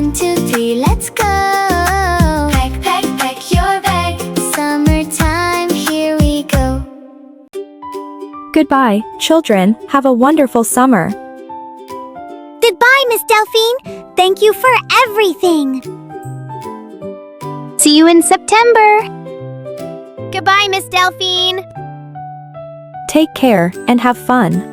1, 2, 3, let's go. Pack, pack, pack your bag. Summertime, here we go. Goodbye, children. Have a wonderful summer. Goodbye, Miss Delphine. Thank you for everything. See you in September. Goodbye, Miss Delphine. Take care and have fun.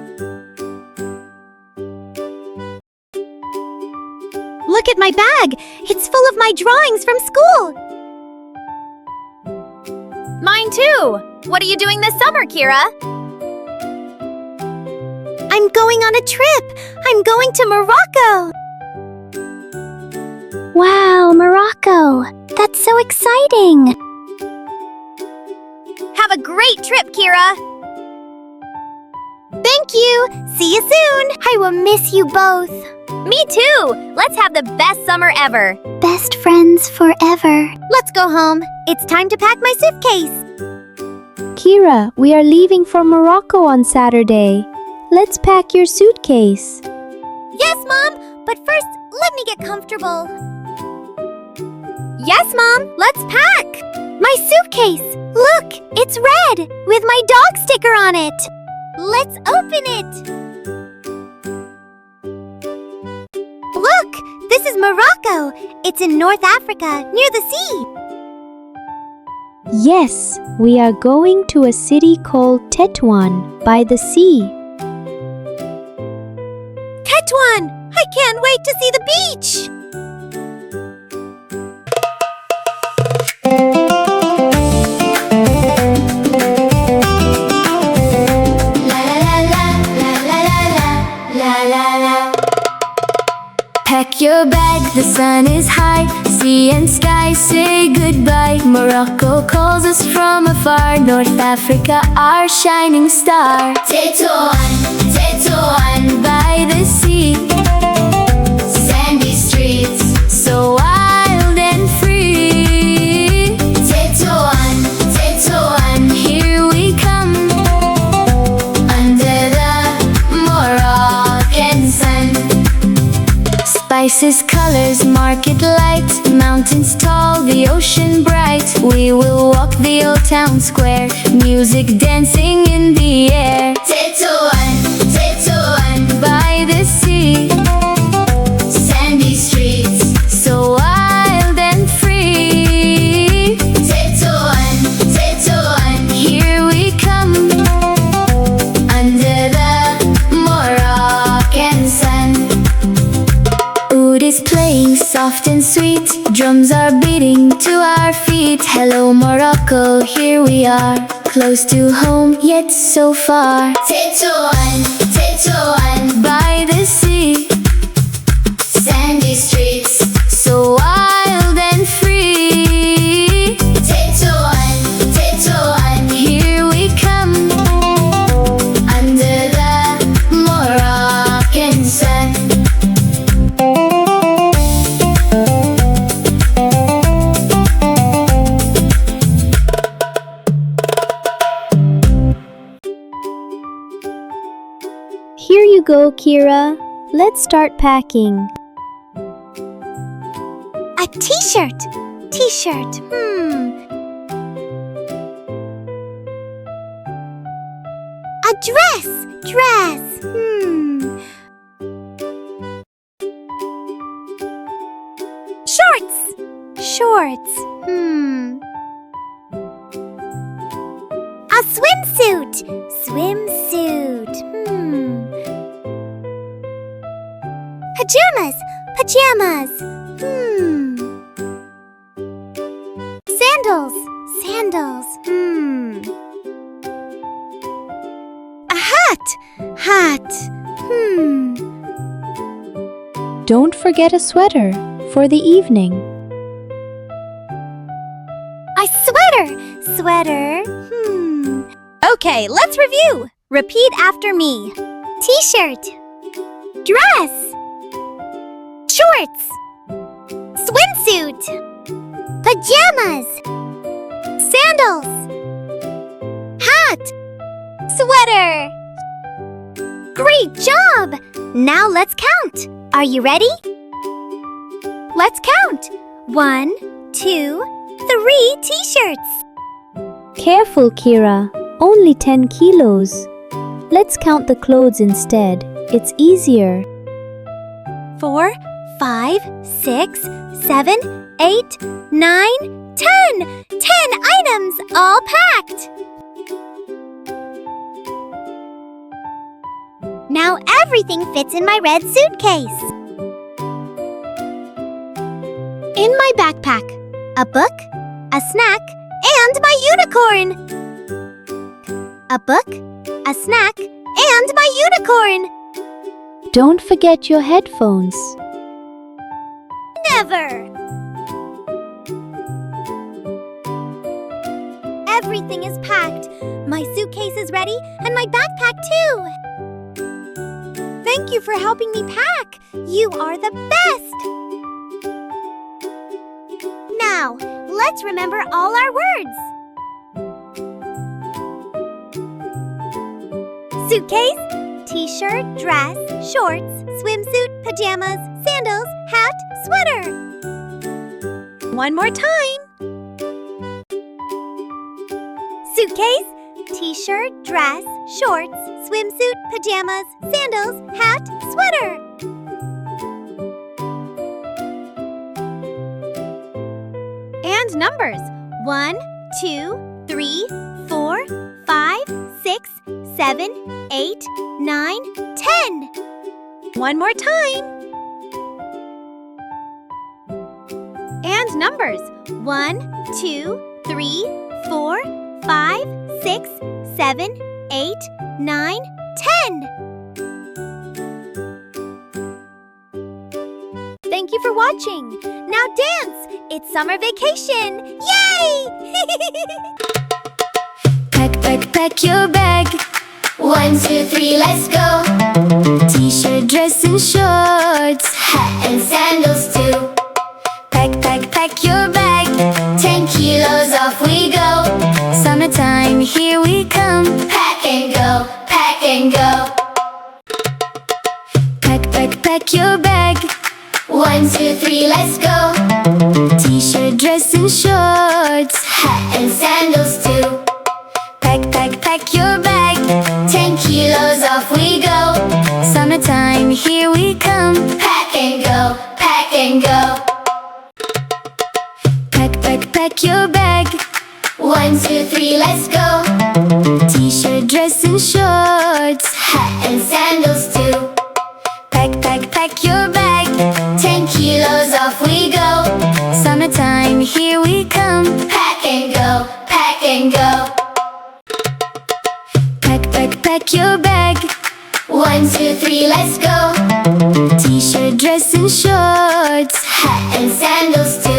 Look at my bag. It's full of my drawings from school. Mine too! What are you doing this summer, Kira? I'm going on a trip. I'm going to Morocco. Wow, Morocco. That's so exciting. Have a great trip, Kira! Thank you. See you soon. I will miss you both. Me too! Let's have the best summer ever! Best friends forever. Let's go home. It's time to pack my suitcase. Kira, we are leaving for Morocco on Saturday. Let's pack your suitcase. Yes, Mom. But first, let me get comfortable. Yes, Mom! Let's pack! My suitcase! Look, it's red with my dog sticker on it. Let's open it. Look, this is Morocco. It's in North Africa, near the sea. Yes, we are going to a city called Tétouan by the sea. Tétouan! I can't wait to see the beach. Pack your bag, the sun is high. Sea and sky say goodbye. Morocco calls us from afar. North Africa, our shining star. Tétouan, Tétouan, by the sea. Sandy streets, so wild and free. Tétouan, Tétouan, here we come. Under the Moroccan sun. Spices, colors, market lights, mountains tall, the ocean bright. We will walk the old town square, music dancing in the air. Tétouan, Tétouan, by the sea. Sandy streets, so wild and free. Tétouan, Tétouan, here we come. Under the Moroccan sun. Oud is playing soft and sweet. Drums are beating to our feet. Hello Morocco, here we are. Close to home, yet so far. Tétouan, Tétouan, by the sea. Sandy streets, so wild and free. Tétouan, Tétouan, here we come. Under the Moroccan sun. Here you go, Kira. Let's start packing. A t-shirt. T-shirt. A dress. Dress. Shorts. Shorts. A swimsuit. Swimsuit. Pajamas. Pajamas. Sandals. Sandals. A hat. Hat. Don't forget a sweater for the evening. A sweater. Sweater. Okay, let's review! Repeat after me. T-shirt. Dress. Shorts. Swimsuit. Pajamas. Sandals. Hat. Sweater. Great job! Now let's count. Are you ready? Let's count. 1, 2, 3 t-shirts. Careful, Kira. Only 10 kilos. Let's count the clothes instead. It's easier. 4, 5, 6, 7, 8, 9, 10. 10 items all packed. Now everything fits in my red suitcase. In my backpack, a book, a snack, and my unicorn. A book, a snack, and my unicorn. Don't forget your headphones. Never! Everything is packed. My suitcase is ready, and my backpack too. Thank you for helping me pack. You are the best. Now, let's remember all our words. Suitcase, t-shirt, dress, shorts, swimsuit, pajamas, sandals, hat, sweater. One more time. Suitcase, t-shirt, dress, shorts, swimsuit, pajamas, sandals, hat, sweater. And numbers. 1, 2, 3, 4, 5, 6, 7, 8, 9, 10. One more time. And numbers. 1, 2, 3, 4, 5, 6, 7, 8, 9, 10. Thank you for watching. Now dance! It's summer vacation! Yay! Pack your bag. 1, 2, 3, let's go. T-shirt, dress and shorts, hat and sandals too. Pack your bag. 10 kilos, off we go. Summertime, here we come. Pack and go, pack and go. Pack your bag. 1, 2, 3, let's go. T-shirt, dress and shorts, hat and sandals too. Pack your bag. 10 kilos, off we go. Summertime, here we come. Pack and go, pack and go. Pack your bag. 1, 2, 3, let's go. T-shirt, dress and shorts, hat and sandals too. Pack your bag. 10 kilos, off we go. Summertime, here we come. Pack and go, pack and go. Pack your bag. 1, 2, 3, let's go. T-shirt, dress and shorts, hat and sandals too.